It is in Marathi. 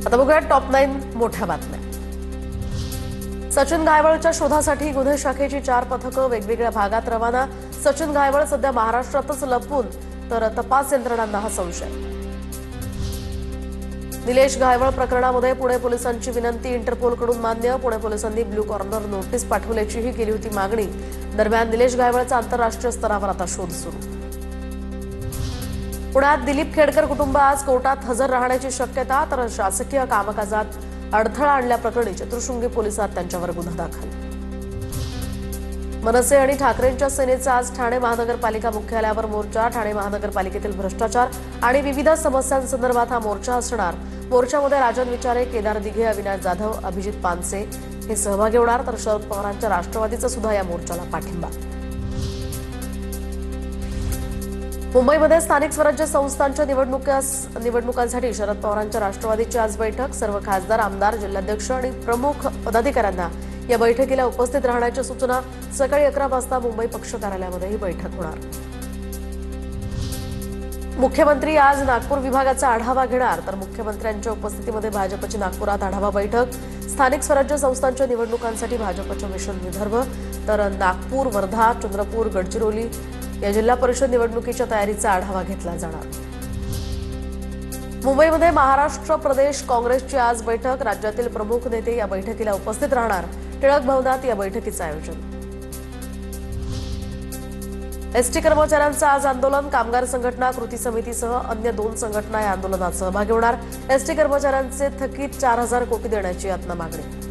आता बघूया टॉप 9 मोठ्या बातम्या। सचिन घायवळच्या शोधासाठी गुन्हे शाखेची 4 पथकं वेगवेगळ्या भागात रवाना। सचिन घायवळ सध्या महाराष्ट्रातच लपून, तर तपास यंत्रणांना हा संशय। निलेश घायवळ प्रकरणामध्ये पुणे पोलिसांची विनंती इंटरपोलकडून मान्य। पुणे पोलिसांनी ब्लू कॉर्नर नोटीस पाठवल्याचीही केली होती मागणी। दरम्यान निलेश घायवळचा आंतरराष्ट्रीय स्तरावर आता शोध सुरू। पुण्यात दिलीप खेडकर कुटुंब आज कोर्टात हजर राहण्याची शक्यता, तर शासकीय कामकाजात अडथळा आणल्याप्रकरणी चतुर्शृंगी पोलिसात त्यांच्यावर गुन्हा दाखल। मनसे आणि ठाकरेंच्या सेनेचा आज ठाणे महानगरपालिका मुख्यालयावर मोर्चा। ठाणे महानगरपालिकेतील भ्रष्टाचार आणि विविध समस्यांसंदर्भात हा मोर्चा असणार। मोर्चामध्ये राजन विचारे, केदार दिघे, अविनाश जाधव, अभिजित पानसे हे सहभागी होणार, तर शरद पवारांच्या राष्ट्रवादीचा सुद्धा या मोर्चाला पाठिंबा। मुंबईमध्ये स्थानिक स्वराज्य संस्थांच्या निवडणुकांसाठी शरद पवारांच्या राष्ट्रवादीची आज बैठक। सर्व खासदार, आमदार, जिल्हाध्यक्ष आणि प्रमुख पदाधिकाऱ्यांना या बैठकीला उपस्थित राहण्याच्या सूचना। सकाळी 11 वाजता मुंबई पक्ष कार्यालयामध्ये ही बैठक होणार। मुख्यमंत्री आज नागपूर विभागाचा आढावा घेणार, तर मुख्यमंत्र्यांच्या उपस्थितीमध्ये भाजपची नागपुरात आढावा बैठक। स्थानिक स्वराज्य संस्थांच्या निवडणुकांसाठी भाजपचं मिशन विदर्भ, तर नागपूर, वर्धा, चंद्रपूर, गडचिरोली या जिल्हा परिषद निवडणुकीच्या तयारीचा आढावा घेतला जाणार। मुंबईमध्ये महाराष्ट्र प्रदेश काँग्रेसची आज बैठक। राज्यातील प्रमुख नेते या बैठकीला उपस्थित राहणार। टिळक भवनात या बैठकीचं आयोजन। एसटी कर्मचाऱ्यांचं आज आंदोलन। कामगार संघटना, कृती समितीसह अन्य 2 संघटना या आंदोलनात सहभागी होणार। एसटी कर्मचाऱ्यांचे थकीत 4000 कोटी देण्याची यातना मागणी।